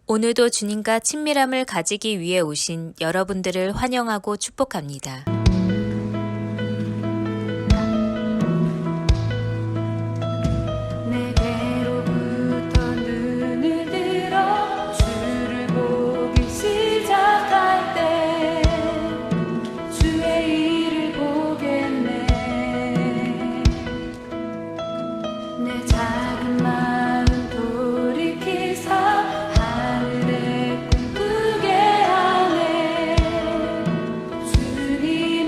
오늘도 주님과 친밀함을 가지기 위해 오신 여러분들을 환영하고 축복합니다. 내게로부터 눈을 들어 주를 보기 시작할 때 주의 일을 보겠네. 내 작은 마음 돌이키사 하늘에 꿈꾸게 하네. 주님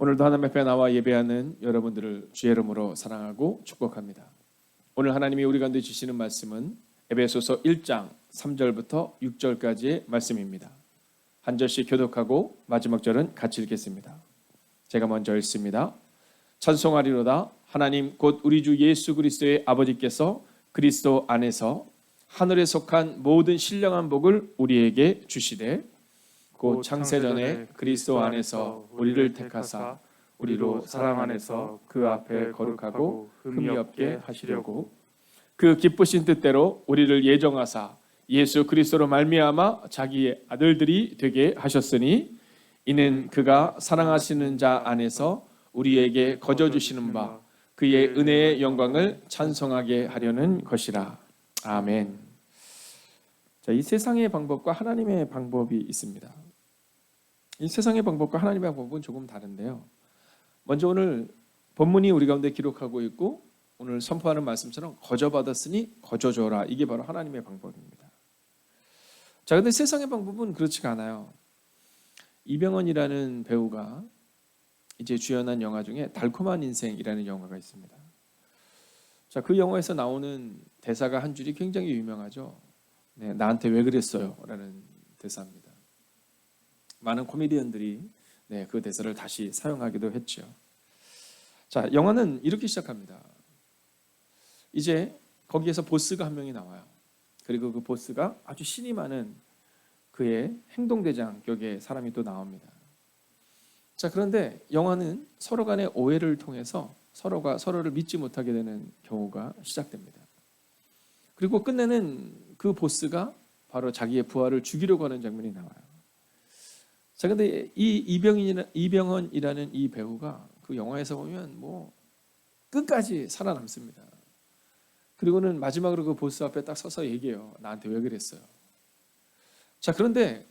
오늘도 하나님 앞에 나와 예배하는 여러분들을 주의 이름으로 사랑하고 축복합니다. 오늘 하나님이 우리 가운데 주시는 말씀은 에베소서 1장 3절부터 6절까지의 말씀입니다. 한 절씩 교독하고 마지막 절은 같이 읽겠습니다. 제가 먼저 읽습니다. 찬송하리로다. 하나님 곧 우리 주 예수 그리스도의 아버지께서 그리스도 안에서 하늘에 속한 모든 신령한 복을 우리에게 주시되 곧 창세전에 그리스도 안에서 우리를 택하사 우리로 사랑 안에서 그 앞에 거룩하고 흠이 없게 하시려고 그 기쁘신 뜻대로 우리를 예정하사 예수 그리스도로 말미암아 자기의 아들들이 되게 하셨으니 이는 그가 사랑하시는 자 안에서 우리에게 거저 주시는 바 그의 은혜의 영광을 찬송하게 하려는 것이라. 아멘. 자, 이 세상의 방법과 하나님의 방법이 있습니다. 이 세상의 방법과 하나님의 방법은 조금 다른데요. 먼저 오늘 본문이 우리 가운데 기록하고 있고 오늘 선포하는 말씀처럼 거저 받았으니 거저 줘라. 이게 바로 하나님의 방법입니다. 자, 근데 세상의 방법은 그렇지가 않아요. 이병헌이라는 배우가 이제 주연한 영화 중에 달콤한 인생이라는 영화가 있습니다. 자, 그 영화에서 나오는 대사가 한 줄이 굉장히 유명하죠. 네, 나한테 왜 그랬어요? 라는 대사입니다. 많은 코미디언들이 그 대사를 다시 사용하기도 했죠. 자, 영화는 이렇게 시작합니다. 이제 거기에서 보스가 한 명이 나와요. 그리고 그 보스가 아주 신이 많은 그의 행동대장 격의 사람이 또 나옵니다. 자, 그런데 영화는 서로 간의 오해를 통해서 서로가 서로를 믿지 못하게 되는 경우가 시작됩니다. 그리고 끝내는 그 보스가 바로 자기의 부하를 죽이려고 하는 장면이 나와요. 자, 근데 이 이병헌이라는 이 배우가 그 영화에서 보면 뭐 끝까지 살아남습니다. 그리고는 마지막으로 그 보스 앞에 딱 서서 얘기해요. 나한테 왜 그랬어요? 자, 그런데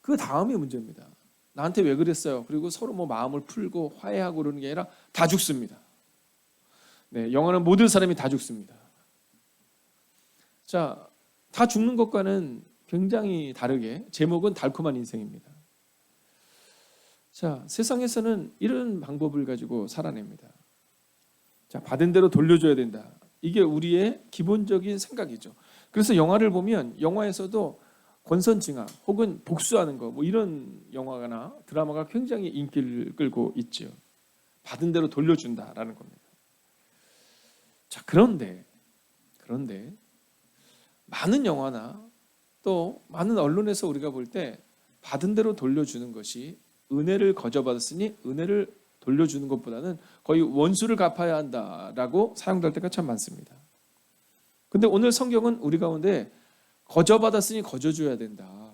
그 다음이 문제입니다. 나한테 왜 그랬어요? 그리고 서로 뭐 마음을 풀고 화해하고 그러는 게 아니라 다 죽습니다. 네, 영화는 모든 사람이 다 죽습니다. 자, 다 죽는 것과는 굉장히 다르게 제목은 달콤한 인생입니다. 자, 세상에서는 이런 방법을 가지고 살아냅니다. 자, 받은 대로 돌려줘야 된다. 이게 우리의 기본적인 생각이죠. 그래서 영화를 보면 영화에서도 권선징악 혹은 복수하는 거 뭐 이런 영화나 드라마가 굉장히 인기를 끌고 있죠. 받은 대로 돌려준다라는 겁니다. 자, 그런데 많은 영화나 또 많은 언론에서 우리가 볼 때 받은 대로 돌려주는 것이 은혜를 거저받았으니 은혜를 돌려주는 것보다는 거의 원수를 갚아야 한다라고 사용될 때가 참 많습니다. 근데 오늘 성경은 우리 가운데 거저받았으니 거저줘야 된다.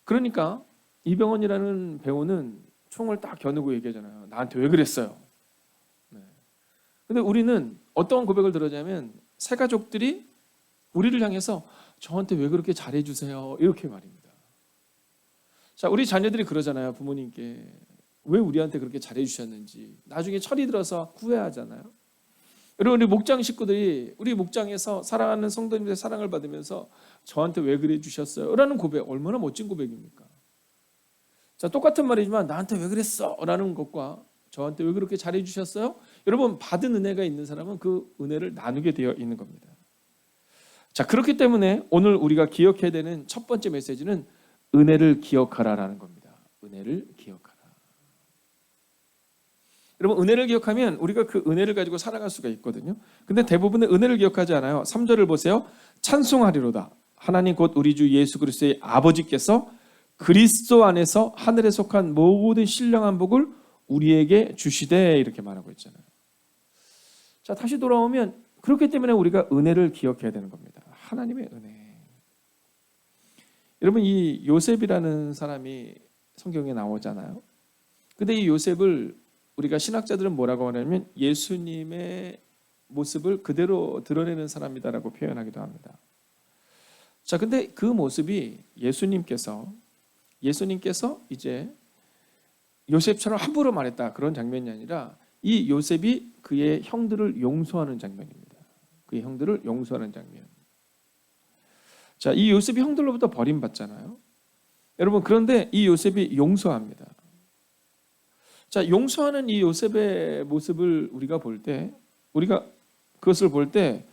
그러니까 이병헌이라는 배우는 총을 딱 겨누고 얘기하잖아요. 나한테 왜 그랬어요? 네. 근데 우리는 어떤 고백을 들었냐면 새 가족들이 우리를 향해서 저한테 왜 그렇게 잘해주세요? 이렇게 말입니다. 자, 우리 자녀들이 그러잖아요. 부모님께 왜 우리한테 그렇게 잘해주셨는지 나중에 철이 들어서 후회하잖아요. 여러분, 우리 목장 식구들이 우리 목장에서 사랑하는 성도님들의 사랑을 받으면서 저한테 왜 그래 주셨어요? 라는 고백, 얼마나 멋진 고백입니까? 자, 똑같은 말이지만 나한테 왜 그랬어? 라는 것과 저한테 왜 그렇게 잘해주셨어요? 여러분, 받은 은혜가 있는 사람은 그 은혜를 나누게 되어 있는 겁니다. 자, 그렇기 때문에 오늘 우리가 기억해야 되는 첫 번째 메시지는 은혜를 기억하라라는 겁니다. 은혜를 기억하라. 여러분, 은혜를 기억하면 우리가 그 은혜를 가지고 살아갈 수가 있거든요. 근데 대부분은 은혜를 기억하지 않아요. 3절을 보세요. 찬송하리로다. 하나님 곧 우리 주 예수 그리스도의 아버지께서 그리스도 안에서 하늘에 속한 모든 신령한 복을 우리에게 주시되 이렇게 말하고 있잖아요. 자, 다시 돌아오면 그렇기 때문에 우리가 은혜를 기억해야 되는 겁니다. 하나님의 은혜. 여러분, 이 요셉이라는 사람이 성경에 나오잖아요. 근데 이 요셉을 우리가 신학자들은 뭐라고 하냐면 예수님의 모습을 그대로 드러내는 사람이다라고 표현하기도 합니다. 자, 근데 그 모습이 예수님께서 이제 요셉처럼 함부로 말했다 그런 장면이 아니라 이 요셉이 그의 형들을 용서하는 장면입니다. 그의 형들을 용서하는 장면. 자, 이 요셉이 형들로부터 버림받잖아요. 여러분, 그런데 이 요셉이 용서합니다. 자, 용서하는 이 요셉의 모습을 우리가 그것을 볼 때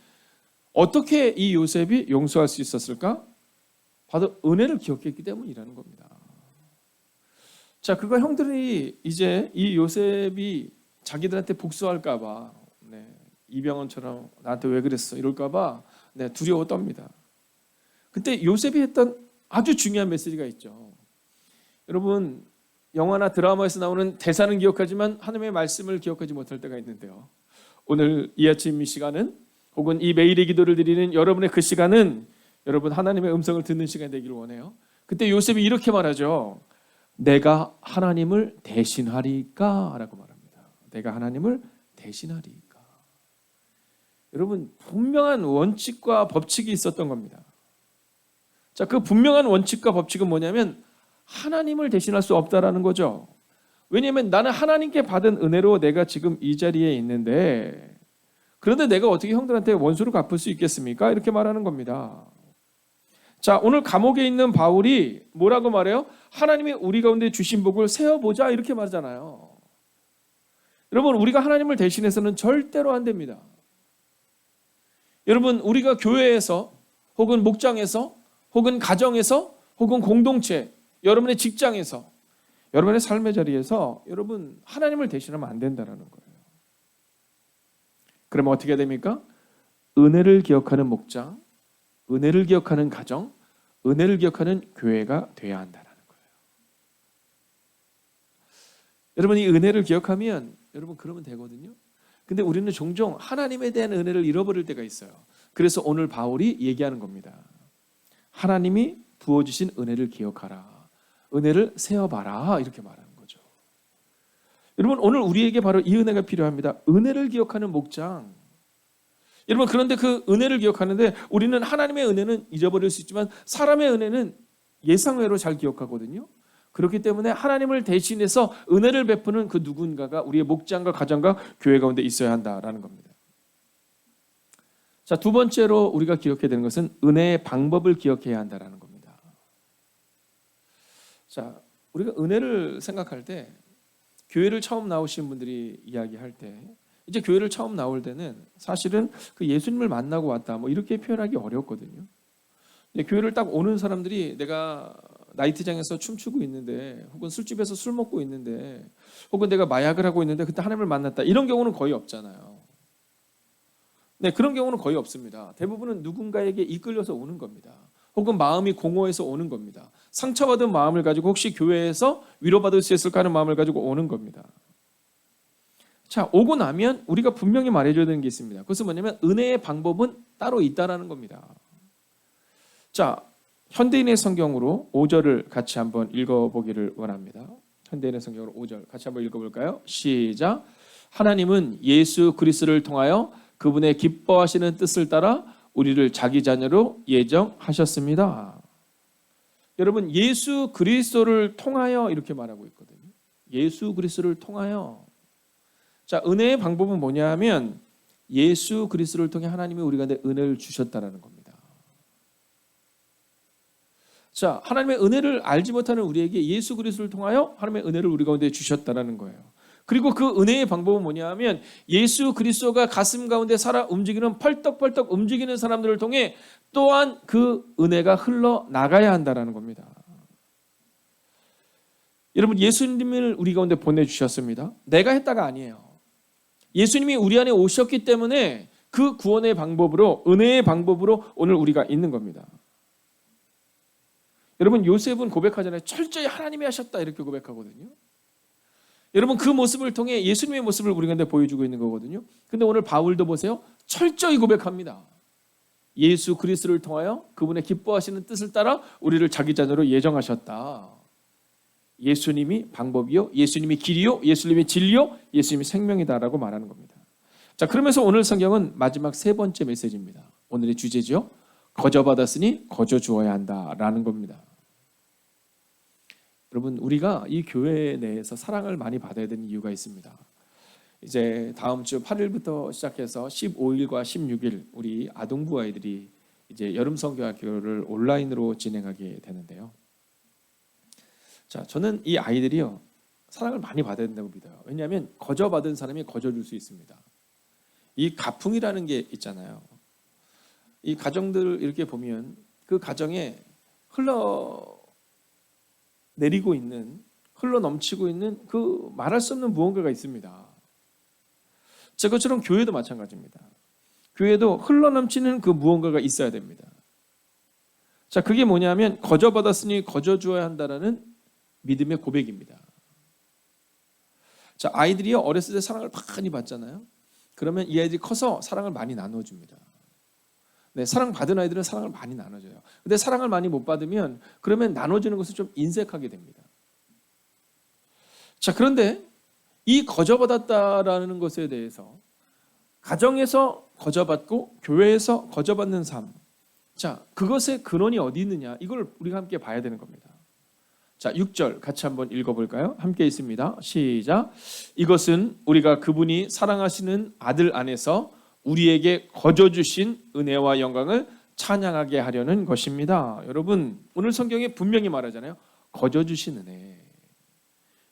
어떻게 이 요셉이 용서할 수 있었을까? 바로 은혜를 기억했기 때문이라는 겁니다. 자, 그거 형들이 이제 이 요셉이 자기들한테 복수할까 봐, 이병헌처럼 나한테 왜 그랬어 이럴까 봐 두려워 떱니다. 그때 요셉이 했던 아주 중요한 메시지가 있죠. 여러분, 영화나 드라마에서 나오는 대사는 기억하지만 하나님의 말씀을 기억하지 못할 때가 있는데요. 오늘 이 아침 이 시간은, 혹은 이 매일의 기도를 드리는 여러분의 그 시간은 여러분 하나님의 음성을 듣는 시간이 되기를 원해요. 그때 요셉이 이렇게 말하죠. 내가 하나님을 대신하리까? 라고 말합니다. 내가 하나님을 대신하리까? 여러분, 분명한 원칙과 법칙이 있었던 겁니다. 자, 그 분명한 원칙과 법칙은 뭐냐면 하나님을 대신할 수 없다라는 거죠. 왜냐하면 나는 하나님께 받은 은혜로 내가 지금 이 자리에 있는데, 그런데 내가 어떻게 형들한테 원수를 갚을 수 있겠습니까? 이렇게 말하는 겁니다. 자, 오늘 감옥에 있는 바울이 뭐라고 말해요? 하나님이 우리 가운데 주신 복을 세어보자 이렇게 말하잖아요. 여러분, 우리가 하나님을 대신해서는 절대로 안 됩니다. 여러분, 우리가 교회에서 혹은 목장에서 혹은 가정에서 혹은 공동체, 여러분의 직장에서, 여러분의 삶의 자리에서 여러분 하나님을 대신하면 안 된다는 거예요. 그러면 어떻게 됩니까? 은혜를 기억하는 목장, 은혜를 기억하는 가정, 은혜를 기억하는 교회가 돼야 한다는 거예요. 여러분, 이 은혜를 기억하면 여러분 그러면 되거든요. 근데 우리는 종종 하나님에 대한 은혜를 잃어버릴 때가 있어요. 그래서 오늘 바울이 얘기하는 겁니다. 하나님이 부어주신 은혜를 기억하라. 은혜를 세어봐라. 이렇게 말하는 거죠. 여러분, 오늘 우리에게 바로 이 은혜가 필요합니다. 은혜를 기억하는 목장. 여러분, 그런데 그 은혜를 기억하는데 우리는 하나님의 은혜는 잊어버릴 수 있지만 사람의 은혜는 예상외로 잘 기억하거든요. 그렇기 때문에 하나님을 대신해서 은혜를 베푸는 그 누군가가 우리의 목장과 가정과 교회 가운데 있어야 한다라는 겁니다. 자, 두 번째로 우리가 기억해야 되는 것은 은혜의 방법을 기억해야 한다라는 겁니다. 자, 우리가 은혜를 생각할 때 교회를 처음 나오신 분들이 이야기할 때, 이제 교회를 처음 나올 때는 사실은 그 예수님을 만나고 왔다 뭐 이렇게 표현하기 어렵거든요. 근데 교회를 딱 오는 사람들이 내가 나이트장에서 춤추고 있는데, 혹은 술집에서 술 먹고 있는데, 혹은 내가 마약을 하고 있는데 그때 하나님을 만났다, 이런 경우는 거의 없잖아요. 네, 그런 경우는 거의 없습니다. 대부분은 누군가에게 이끌려서 오는 겁니다. 혹은 마음이 공허해서 오는 겁니다. 상처받은 마음을 가지고 혹시 교회에서 위로받을 수 있을까 하는 마음을 가지고 오는 겁니다. 자, 오고 나면 우리가 분명히 말해줘야 되는 게 있습니다. 그것은 뭐냐면 은혜의 방법은 따로 있다라는 겁니다. 자, 현대인의 성경으로 5절을 같이 한번 읽어보기를 원합니다. 현대인의 성경으로 5절 같이 한번 읽어볼까요? 시작. 하나님은 예수 그리스도를 통하여 그분의 기뻐하시는 뜻을 따라 우리를 자기 자녀로 예정하셨습니다. 여러분, 예수 그리스도를 통하여 이렇게 말하고 있거든요. 예수 그리스도를 통하여. 자, 은혜의 방법은 뭐냐 하면 예수 그리스도를 통해 하나님이 우리 가운데 은혜를 주셨다라는 겁니다. 자, 하나님의 은혜를 알지 못하는 우리에게 예수 그리스도를 통하여 하나님의 은혜를 우리 가운데 주셨다라는 거예요. 그리고 그 은혜의 방법은 뭐냐 하면 예수 그리스도가 가슴 가운데 살아 움직이는, 펄떡펄떡 움직이는 사람들을 통해 또한 그 은혜가 흘러나가야 한다는 겁니다. 여러분, 예수님을 우리 가운데 보내주셨습니다. 내가 했다가 아니에요. 예수님이 우리 안에 오셨기 때문에 그 구원의 방법으로, 은혜의 방법으로 오늘 우리가 있는 겁니다. 여러분, 요셉은 고백하잖아요. 철저히 하나님이 하셨다 이렇게 고백하거든요. 여러분, 그 모습을 통해 예수님의 모습을 우리한테 보여주고 있는 거거든요. 근데 오늘 바울도 보세요. 철저히 고백합니다. 예수 그리스도를 통하여 그분의 기뻐하시는 뜻을 따라 우리를 자기 자녀로 예정하셨다. 예수님이 방법이요, 예수님이 길이요, 예수님이 진리요, 예수님이 생명이다라고 말하는 겁니다. 자, 그러면서 오늘 성경은 마지막 세 번째 메시지입니다. 오늘의 주제죠. 거저받았으니 거저 주어야 한다라는 겁니다. 여러분, 우리가 이 교회 내에서 사랑을 많이 받아야 되는 이유가 있습니다. 이제 다음 주 8일부터 시작해서 15일과 16일 우리 아동부 아이들이 이제 여름 성경학교를 온라인으로 진행하게 되는데요. 자, 저는 이 아이들이요, 사랑을 많이 받아야 된다고 믿어요. 왜냐하면 거저받은 사람이 거저줄 수 있습니다. 이 가풍이라는 게 있잖아요. 이 가정들 이렇게 보면 그 가정에 흘러내리고 있는, 흘러넘치고 있는 그 말할 수 없는 무언가가 있습니다. 저것처럼 교회도 마찬가지입니다. 교회도 흘러넘치는 그 무언가가 있어야 됩니다. 자, 그게 뭐냐면 거저받았으니 거저주어야 한다라는 믿음의 고백입니다. 자, 아이들이 어렸을 때 사랑을 많이 받잖아요. 그러면 이 아이들이 커서 사랑을 많이 나눠줍니다. 네, 사랑받은 아이들은 사랑을 많이 나눠줘요. 근데 사랑을 많이 못 받으면 그러면 나눠주는 것을 좀 인색하게 됩니다. 자, 그런데 이 거저받았다라는 것에 대해서 가정에서 거저받고 교회에서 거저받는 삶, 자, 그것의 근원이 어디 있느냐, 이걸 우리가 함께 봐야 되는 겁니다. 자, 6절 같이 한번 읽어볼까요? 함께 있습니다. 시작. 이것은 우리가 그분이 사랑하시는 아들 안에서 우리에게 거저 주신 은혜와 영광을 찬양하게 하려는 것입니다. 여러분, 오늘 성경에 분명히 말하잖아요. 거저 주신 은혜.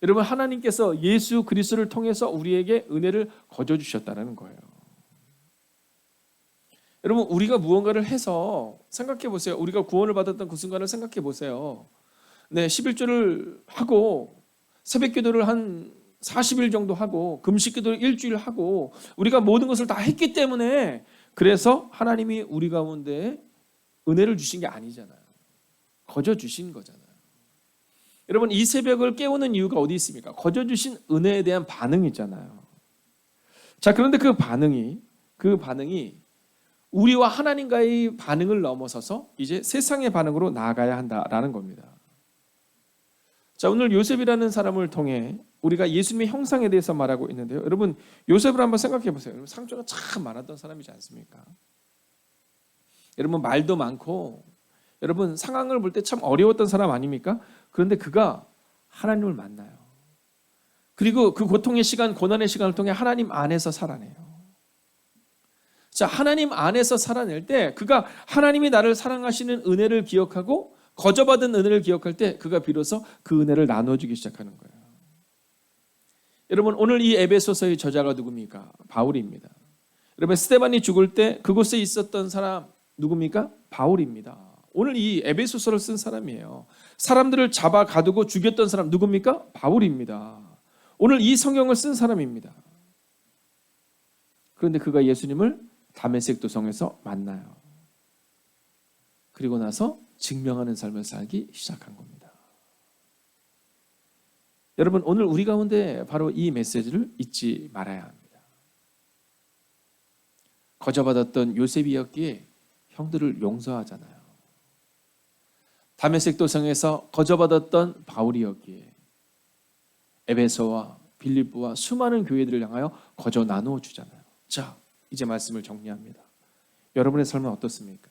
여러분, 하나님께서 예수 그리스도를 통해서 우리에게 은혜를 거저 주셨다는 거예요. 여러분, 우리가 무언가를 해서 생각해 보세요. 우리가 구원을 받았던 그 순간을 생각해 보세요. 네, 11조를 하고 새벽 기도를 한 40일 정도 하고 금식 기도를 일주일 하고 우리가 모든 것을 다 했기 때문에, 그래서 하나님이 우리 가운데 은혜를 주신 게 아니잖아요. 거저 주신 거잖아요. 여러분, 이 새벽을 깨우는 이유가 어디 있습니까? 거저 주신 은혜에 대한 반응이 있잖아요. 자, 그런데 그 반응이 우리와 하나님과의 반응을 넘어서서 이제 세상의 반응으로 나아가야 한다라는 겁니다. 자, 오늘 요셉이라는 사람을 통해 우리가 예수님의 형상에 대해서 말하고 있는데요. 여러분, 요셉을 한번 생각해 보세요. 여러분, 상처가 참 많았던 사람이지 않습니까? 여러분, 말도 많고, 여러분, 상황을 볼 때 참 어려웠던 사람 아닙니까? 그런데 그가 하나님을 만나요. 그리고 그 고통의 시간, 고난의 시간을 통해 하나님 안에서 살아내요. 자, 하나님 안에서 살아낼 때 그가 하나님이 나를 사랑하시는 은혜를 기억하고 거저받은 은혜를 기억할 때 그가 비로소 그 은혜를 나눠주기 시작하는 거예요. 여러분, 오늘 이 에베소서의 저자가 누굽니까? 바울입니다. 여러분, 스데반이 죽을 때 그곳에 있었던 사람 누굽니까? 바울입니다. 오늘 이 에베소서를 쓴 사람이에요. 사람들을 잡아 가두고 죽였던 사람 누굽니까? 바울입니다. 오늘 이 성경을 쓴 사람입니다. 그런데 그가 예수님을 다메섹 도성에서 만나요. 그리고 나서 증명하는 삶을 살기 시작한 겁니다. 여러분, 오늘 우리 가운데 바로 이 메시지를 잊지 말아야 합니다. 거저받았던 요셉이었기에 형들을 용서하잖아요. 다메섹 도성에서 거저받았던 바울이었기에 에베소와 빌립보와 수많은 교회들을 향하여 거저 나누어 주잖아요. 자, 이제 말씀을 정리합니다. 여러분의 삶은 어떻습니까?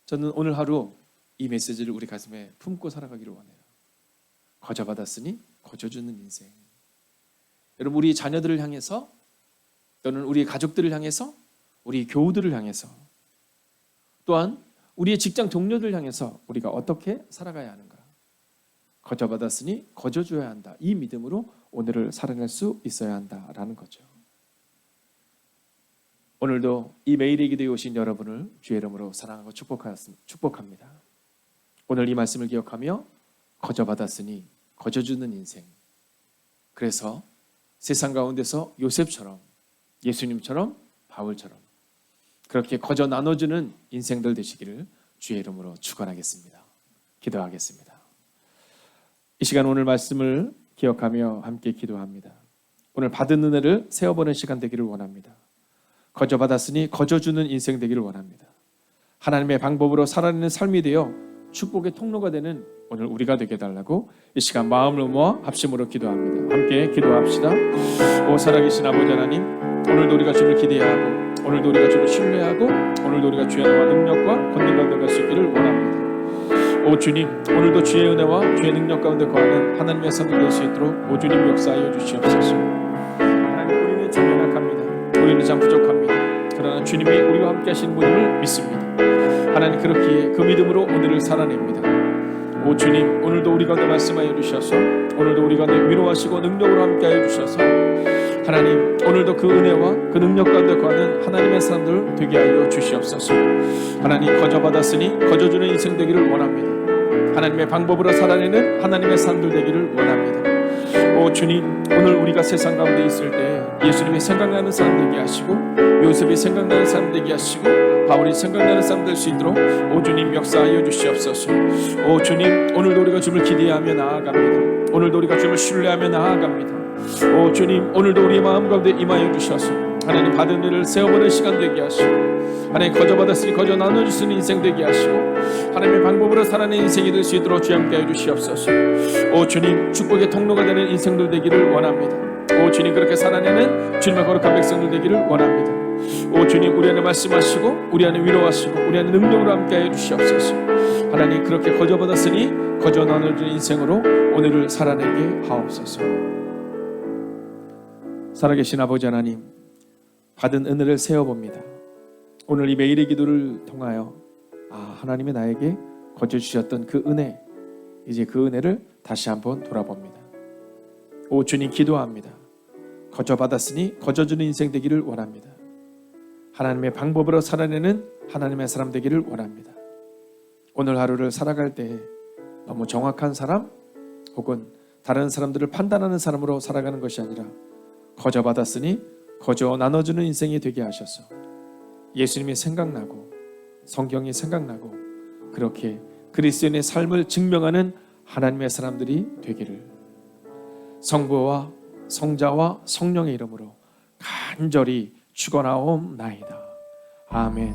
저는 오늘 하루 이 메시지를 우리 가슴에 품고 살아가기를 원해요. 거저받았으니 거저주는 인생. 여러분, 우리 자녀들을 향해서, 또는 우리 가족들을 향해서, 우리 교우들을 향해서, 또한 우리의 직장 동료들 향해서 우리가 어떻게 살아가야 하는가? 거저받았으니 거저줘야 한다. 이 믿음으로 오늘을 살아낼 수 있어야 한다라는 거죠. 오늘도 이 매일의 기도에 오신 여러분을 주의 이름으로 사랑하고 축복합니다. 오늘 이 말씀을 기억하며 거저받았으니 거저주는 인생. 그래서 세상 가운데서 요셉처럼, 예수님처럼, 바울처럼 그렇게 거저 나눠주는 인생들 되시기를 주의 이름으로 축원하겠습니다. 기도하겠습니다. 이 시간 오늘 말씀을 기억하며 함께 기도합니다. 오늘 받은 은혜를 세어보는 시간 되기를 원합니다. 거저 받았으니 거저 주는 인생 되기를 원합니다. 하나님의 방법으로 살아내는 삶이 되어 축복의 통로가 되는 오늘 우리가 되게 해달라고 이 시간 마음을 모아 합심으로 기도합니다. 함께 기도합시다. 오 살아계신 아버지 하나님, 오늘도 우리가 주를 기대하고, 오늘도 우리가 주를 신뢰하고, 오늘도 우리가 주의 은혜와 능력과 권능 가운데 갈 수 있기를 원합니다. 오 주님, 오늘도 주의 은혜와 주의 능력 가운데 거하는 하나님의 성도 될 수 있도록 오 주님 역사하여 주시옵소서. 하나님, 우리는 참 연약합니다. 우리는 참 부족합니다. 그러나 주님이 우리와 함께 하시는 분임을 믿습니다. 하나님, 그렇기에 그 믿음으로 오늘을 살아냅니다. 오 주님, 오늘도 우리 가운데 말씀하여 주셔서 오늘도 우리 가운데 위로하시고 능력으로 함께하여 주셔서 하나님, 오늘도 그 은혜와 그 능력 가운데 거하는 하나님의 사람들 되게 하여 주시옵소서. 하나님, 거저 받았으니 거저주는 인생 되기를 원합니다. 하나님의 방법으로 살아내는 하나님의 사람들 되기를 원합니다. 오 주님, 오늘 우리가 세상 가운데 있을 때 예수님이 생각나는 사람 되게 하시고 요셉이 생각나는 사람 되게 하시고 바울이 생각나는 사람 될 수 있도록 오 주님 역사하여 주시옵소서. 오 주님, 오늘도 우리가 주님을 기대하며 나아갑니다. 오늘도 우리가 주님을 신뢰하며 나아갑니다. 오 주님, 오늘도 우리의 마음 가운데 임하여 주셔서 하나님 받은 일을 세워보는 시간 되게 하시고 하나님 거저 받았으니 거저 나눠줄 수 있는 인생 되게 하시고 하나님의 방법으로 살아내는 인생이 될 수 있도록 주여 함께하여 주시옵소서. 오 주님, 축복의 통로가 되는 인생들 되기를 원합니다. 오 주님, 그렇게 살아내는 주님의 거룩한 백성들 되기를 원합니다. 오 주님, 우리 안에 말씀하시고 우리 안에 위로하시고 우리 안에 능력으로 함께하여 주시옵소서. 하나님, 그렇게 거저 받았으니 거저 나눠주는 인생으로 오늘을 살아내게 하옵소서. 살아계신 아버지 하나님, 받은 은혜를 세어봅니다. 오늘 이 매일의 기도를 통하여 하나님이 나에게 거저 주셨던 그 은혜, 이제 그 은혜를 다시 한번 돌아봅니다. 오 주님, 기도합니다. 거저 받았으니 거저 주는 인생 되기를 원합니다. 하나님의 방법으로 살아내는 하나님의 사람 되기를 원합니다. 오늘 하루를 살아갈 때 너무 정확한 사람 혹은 다른 사람들을 판단하는 사람으로 살아가는 것이 아니라 거저 받았으니 거저 나눠주는 인생이 되게 하셔서 예수님이 생각나고 성경이 생각나고 그렇게 그리스도인의 삶을 증명하는 하나님의 사람들이 되기를 성부와 성자와 성령의 이름으로 간절히 축원하옵나이다. 아멘.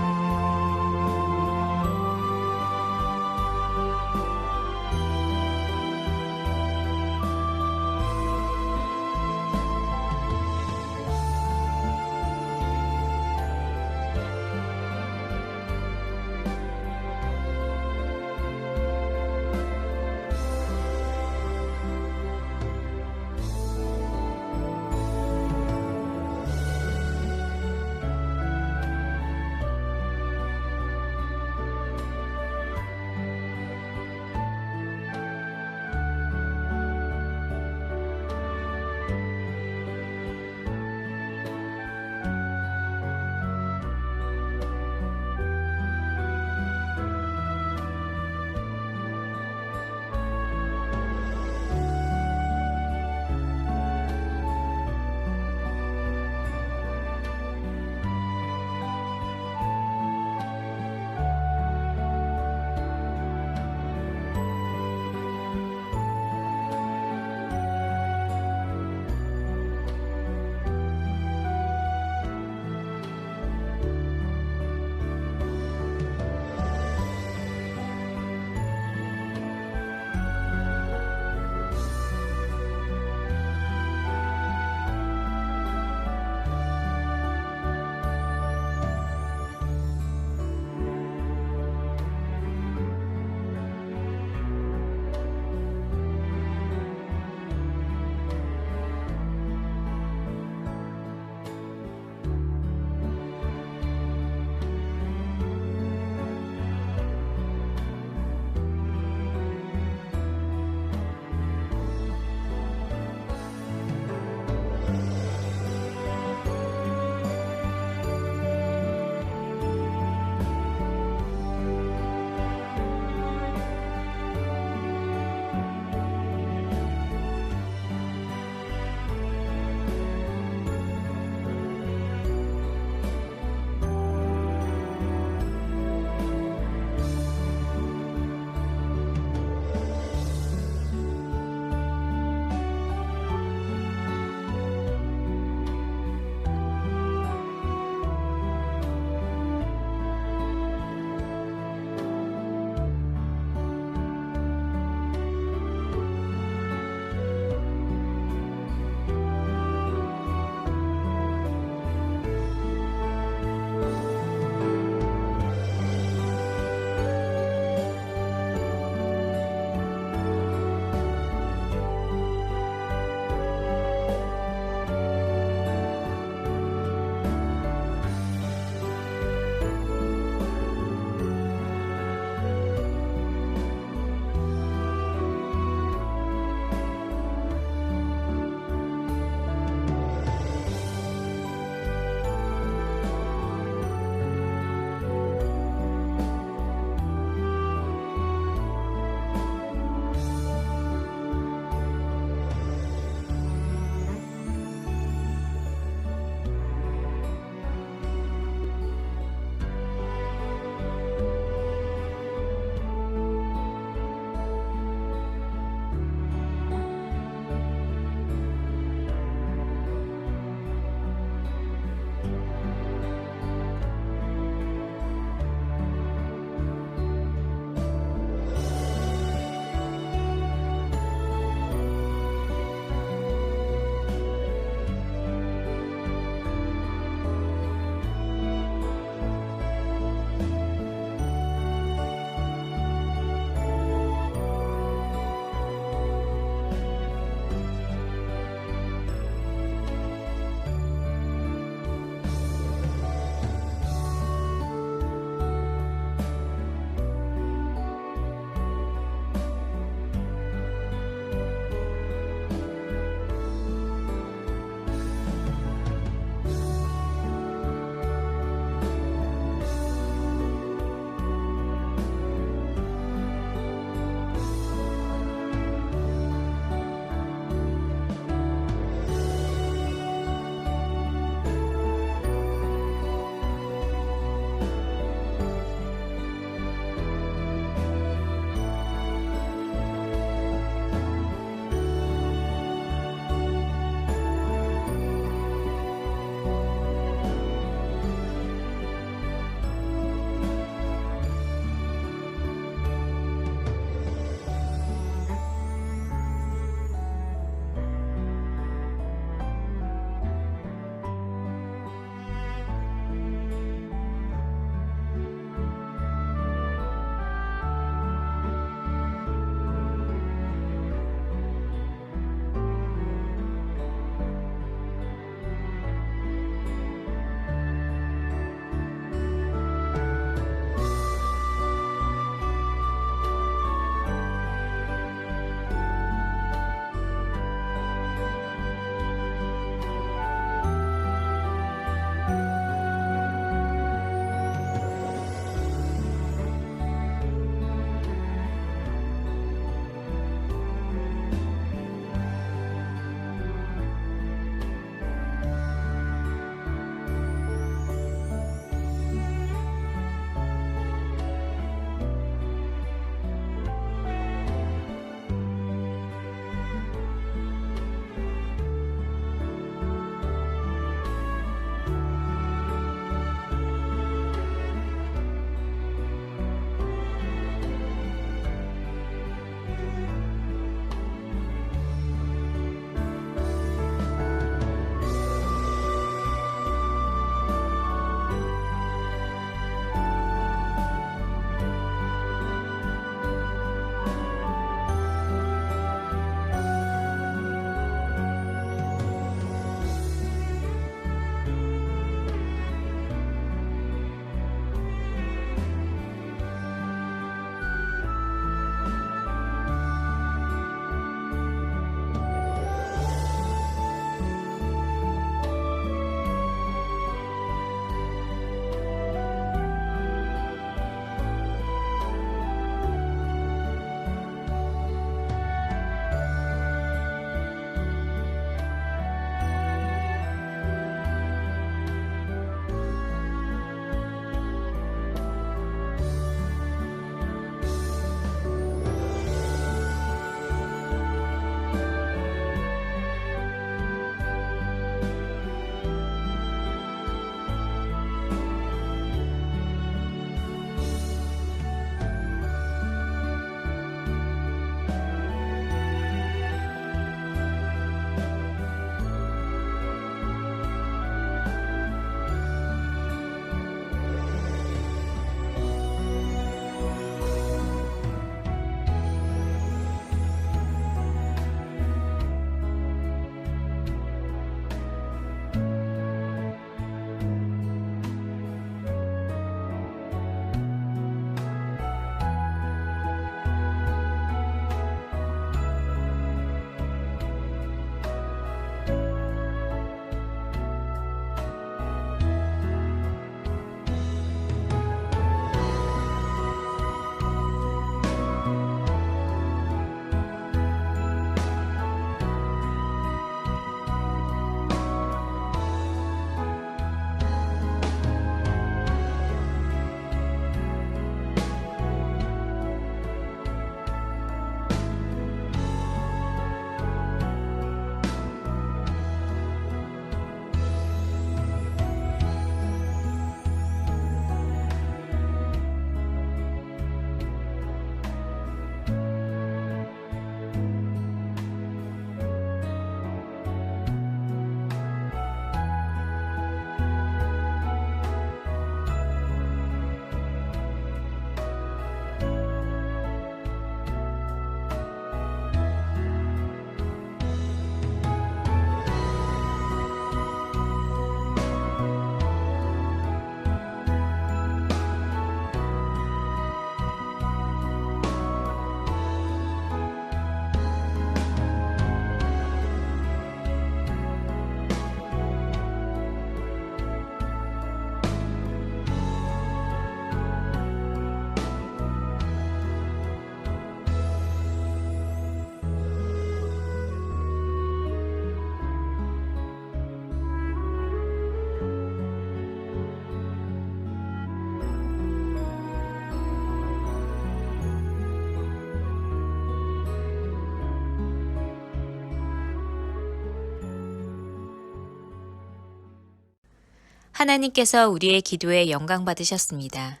하나님께서 우리의 기도에 영광 받으셨습니다.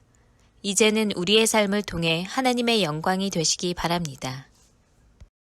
이제는 우리의 삶을 통해 하나님의 영광이 되시기 바랍니다.